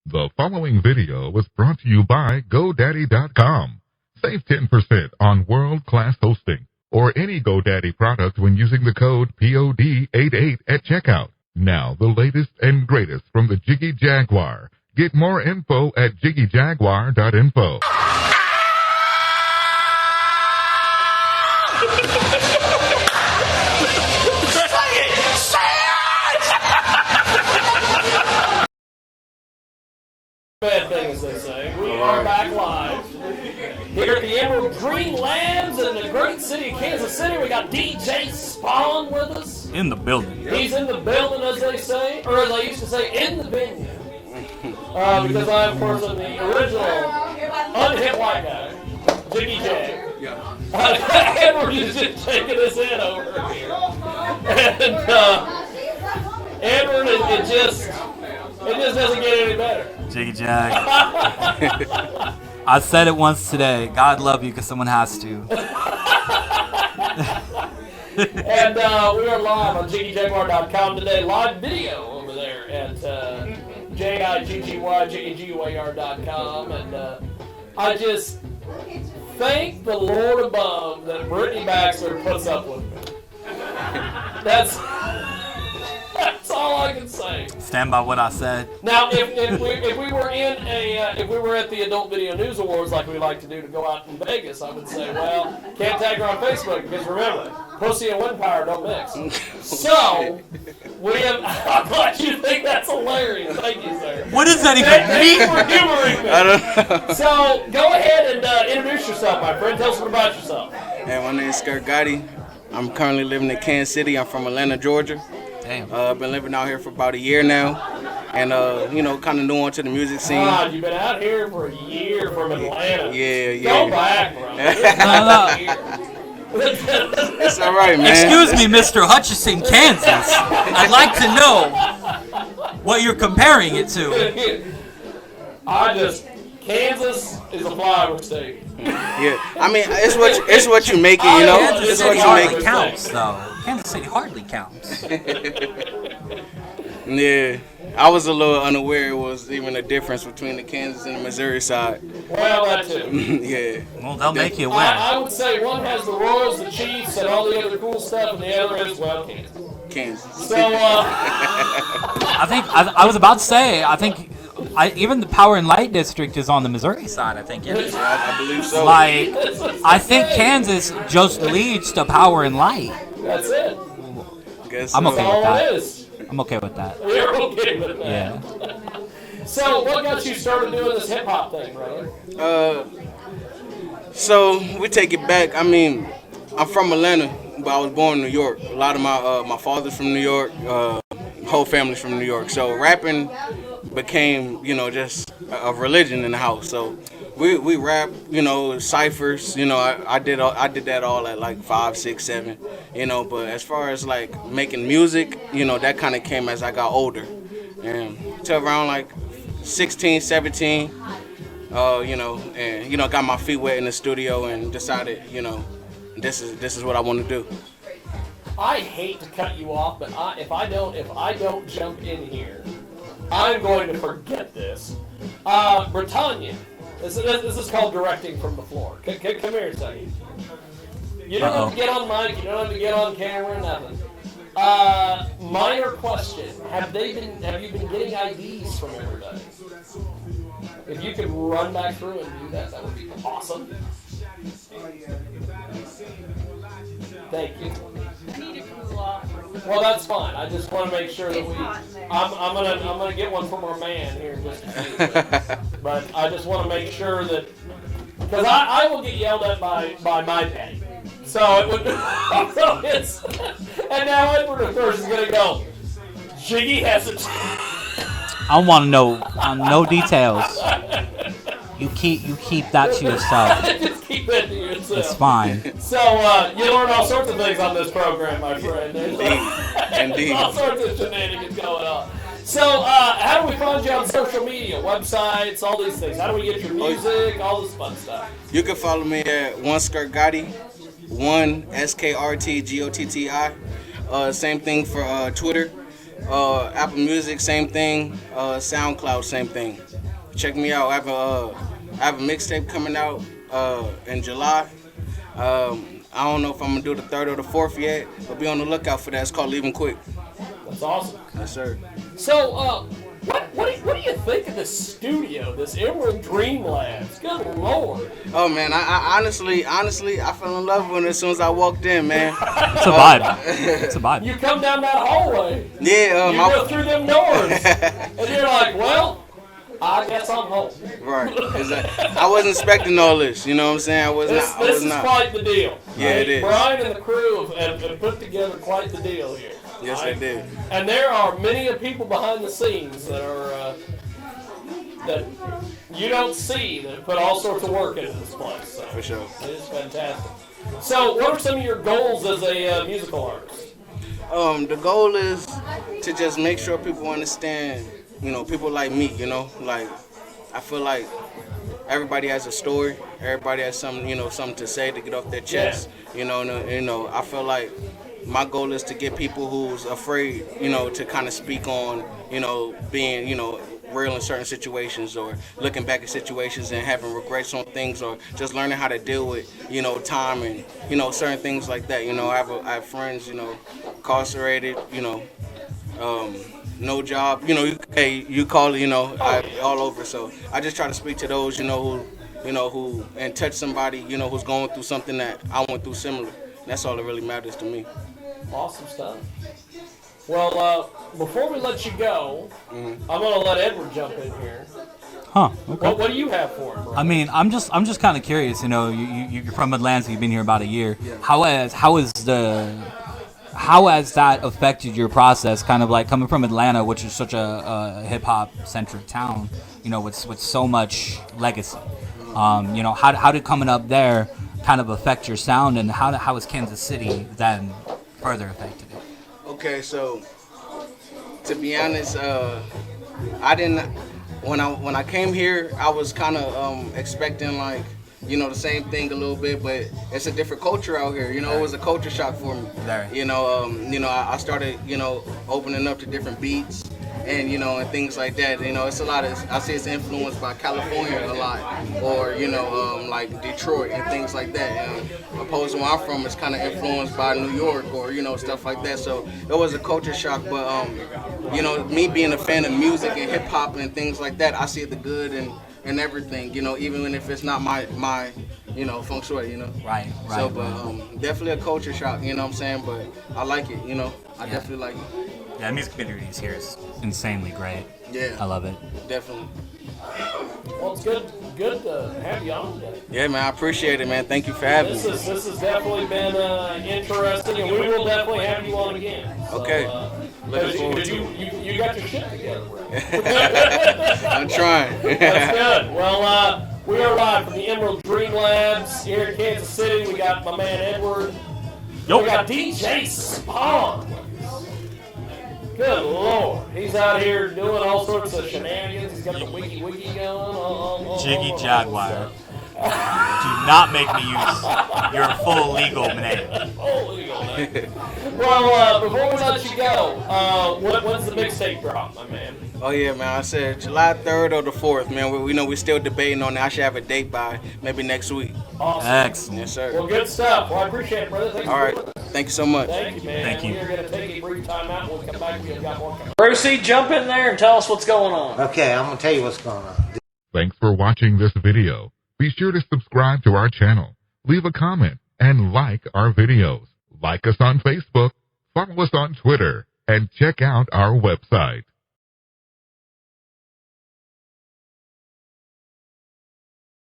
The following video was brought to you by GoDaddy.com. Save 10% on world-class hosting or any GoDaddy product when using the code POD88 at checkout. Now, the latest and greatest from the Jiggy Jaguar. Get more info at jiggyjaguar.info. Bad thing, as they say. We are back live here at the Emerald Green Labs in the great city of Kansas City. We got DJ Spawn with us. In the building. He's in the building, as they say, or as I used to say, in the venue. Because I, of course, am the original unhit white guy, Jiggy Jag. Edward is just taking us in over here. And Edward, it just doesn't get any better. Jiggy Jag. I said it once today. God love you because someone has to. And we are live on JiggyJaguar.com today. Live video over there at JiggyJaguar.com. And I just thank the Lord above that Brittany Baxter puts up with me. That's all I can say. Stand by what I said. Now, if we were if we were at the Adult Video News Awards like we like to do to go out in Vegas, I would say, well, can't tag her on Facebook because remember, pussy and wind power don't mix. So we have. I'm glad you think that's hilarious. Thank you, sir. What does that even mean? Thank you for humoring me. I don't know. So go ahead and introduce yourself, my friend. Tell us what about yourself. Hey, my name is Skirt Gotti. I'm currently living in Kansas City. I'm from Atlanta, Georgia. Damn. I've been living out here for about a year now, and kind of new onto the music scene. God, you've been out here for a year from Atlanta. Yeah. Go back, bro. It's all right, man. Excuse me, Mr. Hutchinson, Kansas. I'd like to know what you're comparing it to. Kansas is a flyover state. Yeah, I mean it's what you make it, you know. Kansas It's City what you hardly make it. counts, though. Kansas City hardly counts. Yeah, I was a little unaware it was even a difference between the Kansas and the Missouri side. Well, that too. Yeah. Well, they'll make you aware. I would say one has the Royals, the Chiefs, and all the other cool stuff, and the other is, well, Kansas. Kansas. So, I think I was about to say. I think even the Power and Light district is on the Missouri side. I think. I believe so. Like, I think Kansas just leads to Power and Light. that's it. Guess I'm so. okay That's all with that. it is. I'm okay with that. You're okay with that. Yeah. So, what got you started doing this hip-hop thing, brother? So we take it back. I mean, I'm from Atlanta, but I was born in New York. A lot of my father's from New York. Whole family's from New York. So rapping became, just a religion in the house. So we rap, ciphers. I did that all at like 5, 6, 7. But as far as like making music, that kind of came as I got older, and till around like 16, 17. Got my feet wet in the studio and decided, this is what I want to do. I hate to cut you off, but if I don't jump in here, I'm going to forget this. Britannia, this is called directing from the floor. Come here a second. You don't have to get on mic. You don't have to get on camera. Nothing. Minor question: Have you been getting IDs from everybody? If you could run back through and do that, that would be awesome. Thank you. Well, that's fine. I just want to make sure that I'm gonna get one from our man here in just a few. But I just want to make sure that because I will get yelled at by my daddy. So it would. So it's and now Edward of course is gonna go. Jiggy has it. I want to know no details. You keep that to yourself. Just keep that to yourself. It's fine. So you learn all sorts of things on this program, my friend. Indeed. All sorts of shenanigans going on. So how do we find you on social media, websites, all these things? How do we get your music, all this fun stuff? You can follow me at One Skirt Gotti, One SKRTGOTTI. Same thing for Twitter. Apple Music, same thing. SoundCloud, same thing. Check me out. I have a mixtape coming out in July. I don't know if I'm gonna do the 3rd or the 4th yet, but be on the lookout for that. It's called Leaving Quick. That's awesome. Yes, sir. So, what do you think of this studio, this Emerald Dream Labs? Good Lord. Oh man, I honestly, I fell in love with it as soon as I walked in, man. It's a vibe. It's a vibe. You come down that hallway. Yeah, You go through them doors, and you're like, well, I guess I'm home. Right. I wasn't expecting all this. You know what I'm saying? I was This not. is quite the deal. Yeah, it is. Brian and the crew have put together quite the deal here. Yes, right? they did. And there are many people behind the scenes that are that you don't see that put all sorts of work into this place. So For sure. it is fantastic. So, what are some of your goals as a musical artist? The goal is to just make sure people understand, you know, people like me, you know, like I feel like everybody has a story, everybody has something, you know, something to say to get off their chest, you know, I feel like my goal is to get people who's afraid, you know, to kind of speak on, you know, being, you know, real in certain situations or looking back at situations and having regrets on things or just learning how to deal with, you know, time and, you know, certain things like that. You know, I have friends, you know, incarcerated, you know, no job, you know, you call it, you know, all over. So I just try to speak to those, you know, who and touch somebody, you know, who's going through something that I went through similar. That's all that really matters to me. Awesome stuff. Well, before we let you go, I'm going to let Edward jump in here. Huh. Okay. What do you have for him, bro? I mean, I'm just kind of curious. You know, you're from Atlanta. You've been here about a year. Yeah. How has that affected your process? Kind of like coming from Atlanta, which is such a hip hop centric town. You know, with so much legacy. You know, how did coming up there kind of affect your sound, and how has Kansas City then further affected it? Okay, so to be honest, I didn't. When I came here, I was kind of expecting like, you know, the same thing a little bit, but it's a different culture out here. You know, it was a culture shock for me. You know, I started, you know, opening up to different beats and, you know, and things like that. You know, it's a lot of, I see it's influenced by California a lot, or, you know, like Detroit and things like that. And opposed to where I'm from, it's kind of influenced by New York or, you know, stuff like that. So it was a culture shock, but, you know, me being a fan of music and hip hop and things like that, I see the good and everything, you know, even if it's not my you know, feng shui, you know. Right. So, but definitely a culture shock, you know what I'm saying? But I like it, you know. I definitely like it. Yeah, the music community here is insanely great. Yeah. I love it. Definitely. Well, it's good to have you on today. Yeah, man, I appreciate it, man. Thank you for having me. This has definitely been interesting, and we will definitely have you on again. So, Okay. Looking forward to it. You got your shit together, bro. I'm trying. That's good. Well, we are live from the Emerald Dream Labs here in Kansas City. We got my man Edward. Yo. We got DJ Spawn. Good Lord. He's out here doing all sorts of shenanigans. He's got the wiggy going. Jiggy Jaguar. Do not make me use your full legal name. Full legal name. Well, before we let you go, when's the mixtape drop, my man? Oh yeah, man. I said July 3rd or the 4th, man. We know we're still debating on that. I should have a date by maybe next week. Awesome. Excellent. Yes, sir. Well, good stuff. Well, I appreciate it, brother. Thanks All right. for doing it. Thank you so much. Thank you, man. Thank you. We're going to take a brief time out. We'll come back. We've got more coming. Brucey, jump in there and tell us what's going on. Okay, I'm going to tell you what's going on. Thanks for watching this video. Be sure to subscribe to our channel, leave a comment, and like our videos. Like us on Facebook, follow us on Twitter, and check out our website.